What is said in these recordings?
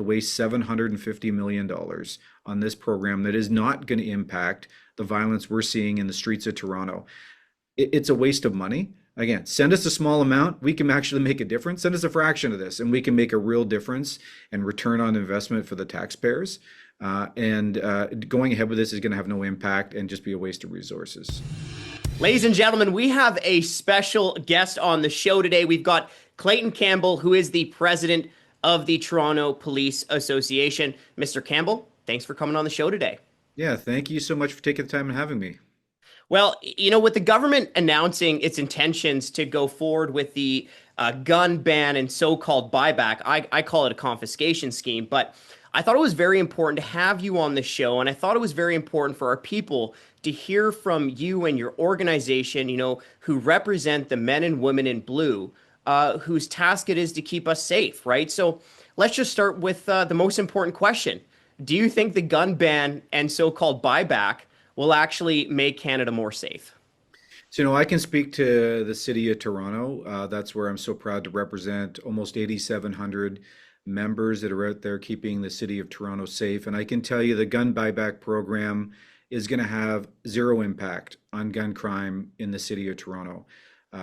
to waste $750 million on this program that is not going to impact the violence we're seeing in the streets of Toronto. It's a waste of money. Again, send us a small amount. We can actually make a difference. Send us a fraction of this, and we can make a real difference and return on investment for the taxpayers. Going ahead with this is going to have no impact and just be a waste of resources. Ladies and gentlemen, we have a special guest on the show today. We've got Clayton Campbell, who is the president of the Toronto Police Association. Mr. Campbell, thanks for coming on the show today. Yeah, thank you so much for taking the time and having me. Well, with the government announcing its intentions to go forward with the gun ban and so-called buyback, I call it a confiscation scheme, but I thought it was very important to have you on the show, and I thought it was very important for our people to hear from you and your organization, who represent the men and women in blue, whose task it is to keep us safe, right? So let's just start with the most important question. Do you think the gun ban and so-called buyback will actually make Canada more safe? So, I can speak to the city of Toronto. That's where I'm so proud to represent almost 8,700 members that are out there keeping the city of Toronto safe. And I can tell you the gun buyback program is going to have zero impact on gun crime in the city of Toronto.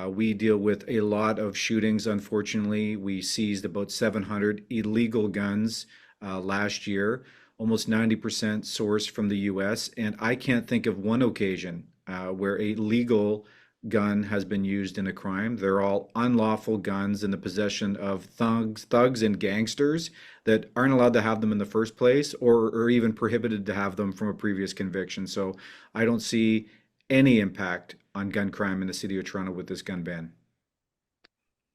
We deal with a lot of shootings, unfortunately. We seized about 700 illegal guns last year, almost 90% sourced from the US. And I can't think of one occasion where a legal gun has been used in a crime. They're all unlawful guns in the possession of thugs and gangsters that aren't allowed to have them in the first place or even prohibited to have them from a previous conviction. So I don't see any impact on gun crime in the city of Toronto with this gun ban.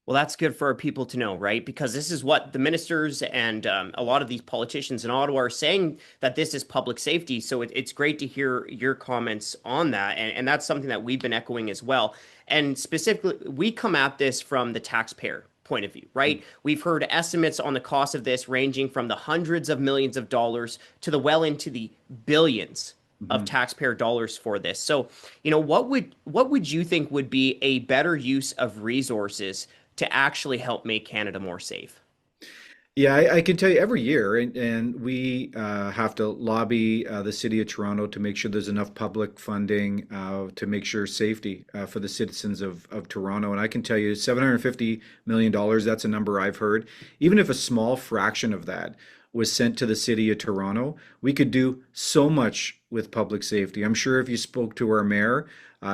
Well, that's good for our people to know, right? Because this is what the ministers and a lot of these politicians in Ottawa are saying, that this is public safety. So it's great to hear your comments on that. And that's something that we've been echoing as well. And specifically, we come at this from the taxpayer point of view, right? We've heard estimates on the cost of this ranging from the hundreds of millions of dollars to the well into the billions of taxpayer dollars for this. So, what would you think would be a better use of resources to actually help make Canada more safe? Yeah, I can tell you every year, and we have to lobby the city of Toronto to make sure there's enough public funding to make sure safety for the citizens of Toronto. And I can tell you $750 million, that's a number I've heard. Even if a small fraction of that was sent to the city of Toronto, we could do so much with public safety. I'm sure if you spoke to our mayor,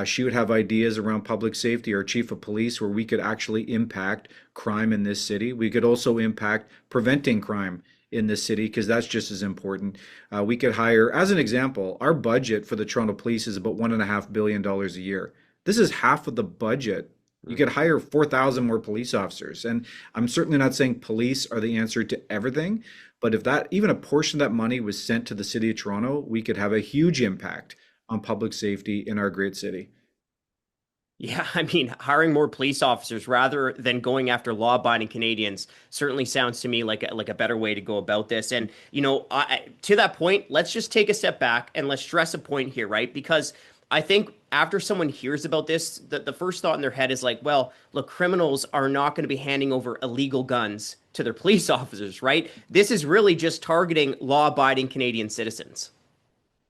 she would have ideas around public safety, or chief of police, where we could actually impact crime in this city. We could also impact preventing crime in this city, because that's just as important. We could hire, as an example, our budget for the Toronto Police is about $1.5 billion a year. This is half of the budget. You could hire 4,000 more police officers. And I'm certainly not saying police are the answer to everything, but if that, even a portion of that money was sent to the city of Toronto, we could have a huge impact on public safety in our great city. Yeah, I mean, hiring more police officers rather than going after law-abiding Canadians certainly sounds to me like a better way to go about this. And to that point, let's just take a step back and let's stress a point here, right? Because I think after someone hears about this, the first thought in their head is like, well, look, criminals are not going to be handing over illegal guns to their police officers, right? This is really just targeting law-abiding Canadian citizens.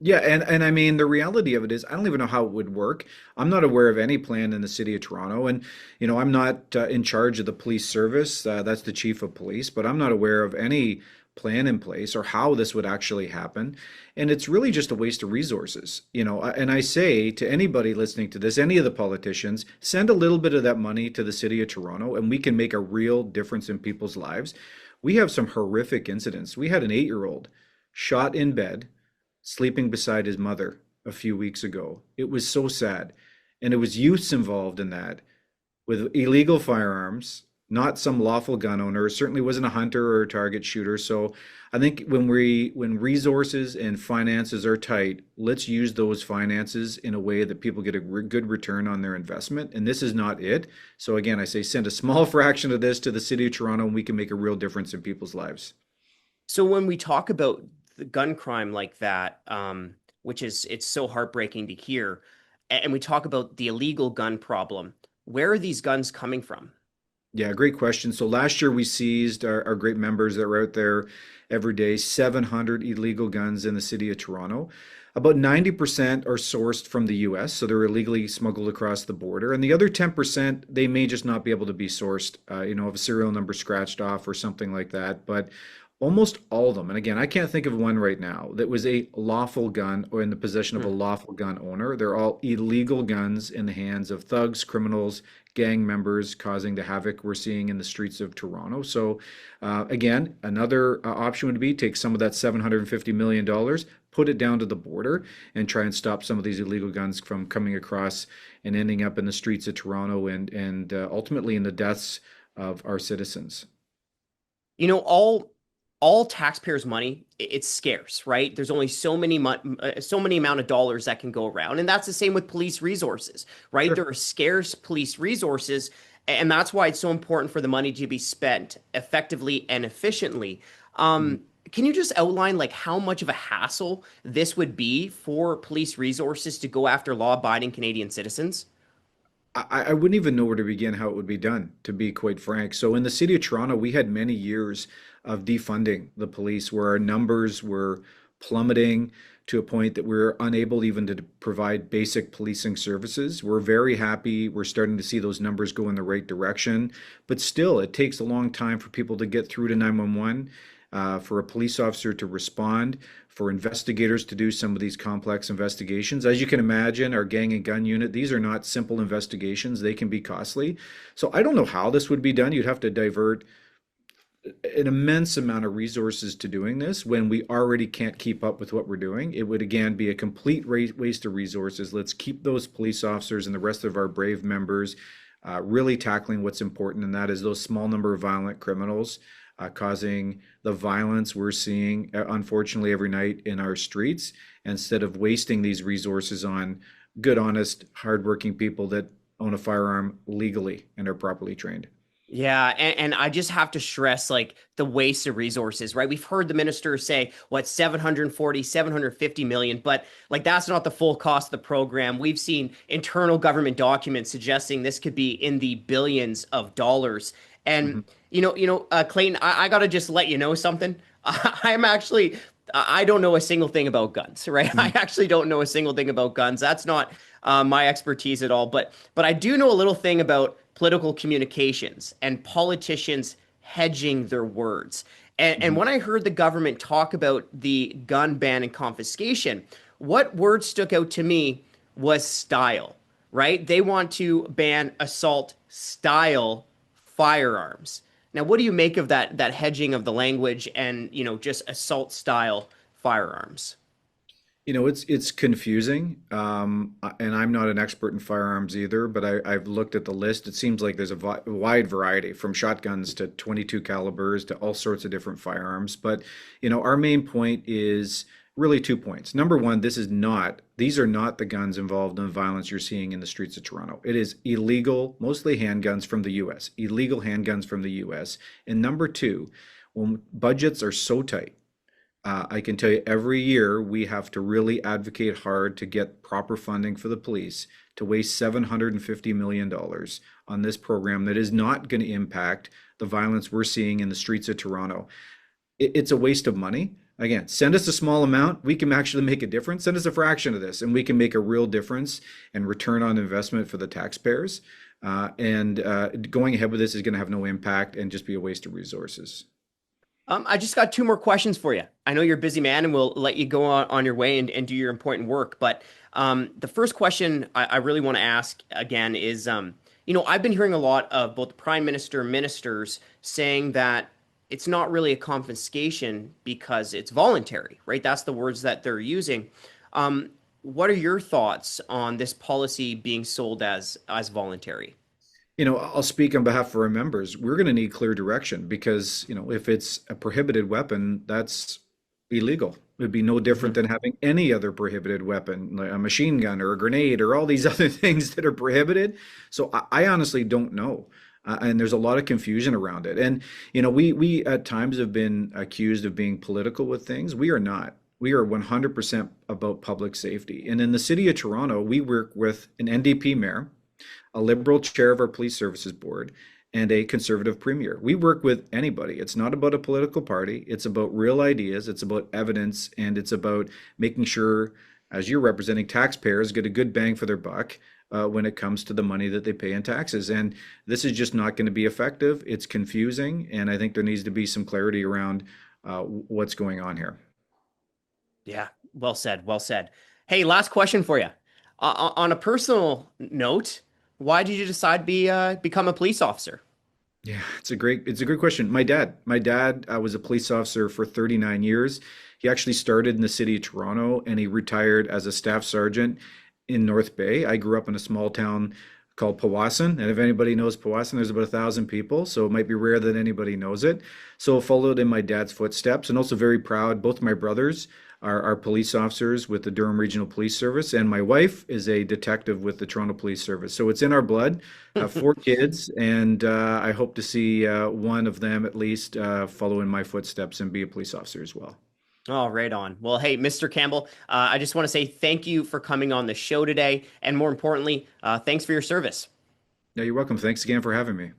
Yeah, and I mean, the reality of it is, I don't even know how it would work. I'm not aware of any plan in the city of Toronto, and I'm not in charge of the police service. That's the chief of police, but I'm not aware of any plan in place or how this would actually happen. And it's really just a waste of resources, And I say to anybody listening to this, any of the politicians, send a little bit of that money to the city of Toronto, and we can make a real difference in people's lives. We have some horrific incidents. We had an 8-year-old shot in bed, sleeping beside his mother a few weeks ago. It was so sad. And it was youths involved in that with illegal firearms, not some lawful gun owner. It certainly wasn't a hunter or a target shooter. So I think when resources and finances are tight, let's use those finances in a way that people get a good return on their investment. And this is not it. So again, I say send a small fraction of this to the city of Toronto, and we can make a real difference in people's lives. So when we talk about the gun crime like that, which it's so heartbreaking to hear, and we talk about the illegal gun problem, where are these guns coming from? Yeah, great question. So last year we seized our great members that were out there every day, 700 illegal guns in the city of Toronto. About 90% are sourced from the US, so they're illegally smuggled across the border. And the other 10%, they may just not be able to be sourced, if a serial number scratched off or something like that. But almost all of them, and again, I can't think of one right now that was a lawful gun or in the possession of a lawful gun owner. They're all illegal guns in the hands of thugs, criminals, gang members, causing the havoc we're seeing in the streets of Toronto. So, again, another option would be take some of that $750 million, put it down to the border, and try and stop some of these illegal guns from coming across and ending up in the streets of Toronto and ultimately in the deaths of our citizens. You know, all taxpayers' money, it's scarce, right? There's only so many amount of dollars that can go around, and that's the same with police resources, right? Sure. There are scarce police resources, and that's why it's so important for the money to be spent effectively and efficiently. Mhm. Can you just outline like how much of a hassle this would be for police resources to go after law-abiding Canadian citizens? I wouldn't even know where to begin how it would be done, to be quite frank. So in the city of Toronto, we had many years of defunding the police where our numbers were plummeting to a point that we're unable even to provide basic policing services. We're very happy. We're starting to see those numbers go in the right direction, but still, it takes a long time for people to get through to 911, for a police officer to respond, for investigators to do some of these complex investigations. As you can imagine, our gang and gun unit, these are not simple investigations. They can be costly. So I don't know how this would be done. You'd have to divert an immense amount of resources to doing this when we already can't keep up with what we're doing. It would again be a complete waste of resources. Let's keep those police officers and the rest of our brave members really tackling what's important, and that is those small number of violent criminals causing the violence we're seeing, unfortunately, every night in our streets, instead of wasting these resources on good, honest, hardworking people that own a firearm legally and are properly trained. Yeah, and I just have to stress like the waste of resources, right? We've heard the minister say what 740, 750 million, but like that's not the full cost of the program. We've seen internal government documents suggesting this could be in the billions of dollars. And Mhm. Clayton, I gotta just let you know something. I'm actually I don't know a single thing about guns, right? I Mhm. actually don't know a single thing about guns. That's not my expertise at all. But I do know a little thing about political communications and politicians hedging their words. And Mhm. when I heard the government talk about the gun ban and confiscation, what word stuck out to me was style, right? They want to ban assault style firearms. Now, what do you make of that hedging of the language and, just assault style firearms? It's confusing, and I'm not an expert in firearms either, but I've looked at the list. It seems like there's a wide variety from shotguns to 22 calibers to all sorts of different firearms. But, our main point is really 2 points. Number one, these are not the guns involved in the violence you're seeing in the streets of Toronto. It is illegal, mostly handguns from the US, illegal handguns from the US. And number two, when budgets are so tight, I can tell you every year we have to really advocate hard to get proper funding for the police to waste $750 million on this program that is not going to impact the violence we're seeing in the streets of Toronto. It's a waste of money. Again, send us a small amount. We can actually make a difference. Send us a fraction of this, and we can make a real difference and return on investment for the taxpayers. And going ahead with this is going to have no impact and just be a waste of resources. I just got two more questions for you. I know you're a busy man and we'll let you go on your way and do your important work. But the first question I really want to ask again is, I've been hearing a lot of both the prime minister and ministers saying that it's not really a confiscation because it's voluntary, right? That's the words that they're using. What are your thoughts on this policy being sold as voluntary? I'll speak on behalf of our members. We're going to need clear direction because, if it's a prohibited weapon, that's illegal. It'd be no different Mhm. than having any other prohibited weapon, like a machine gun or a grenade or all these other things that are prohibited. So I honestly don't know. And there's a lot of confusion around it. And, we at times have been accused of being political with things. We are not. We are 100% about public safety. And in the city of Toronto, we work with an NDP mayor, a liberal chair of our police services board, and a conservative premier. We work with anybody. It's not about a political party. It's about real ideas. It's about evidence, and it's about making sure, as you're representing, taxpayers get a good bang for their buck when it comes to the money that they pay in taxes. And this is just not going to be effective. It's confusing, and I think there needs to be some clarity around what's going on here. Yeah, well said. Well said. Hey, last question for you. On a personal note, why did you decide to become a police officer? Yeah, it's a great question. My dad was a police officer for 39 years. He actually started in the city of Toronto and he retired as a staff sergeant in North Bay. I grew up in a small town called Powassan, and if anybody knows Powassan, there's about 1,000 people, so it might be rare that anybody knows it. So followed in my dad's footsteps, and also very proud. Both my brothers are police officers with the Durham Regional Police Service, and my wife is a detective with the Toronto Police Service. So it's in our blood. Four kids, and I hope to see one of them at least follow in my footsteps and be a police officer as well. Oh, right on. Well, hey, Mr. Campbell, I just want to say thank you for coming on the show today. And more importantly, thanks for your service. Yeah, you're welcome. Thanks again for having me.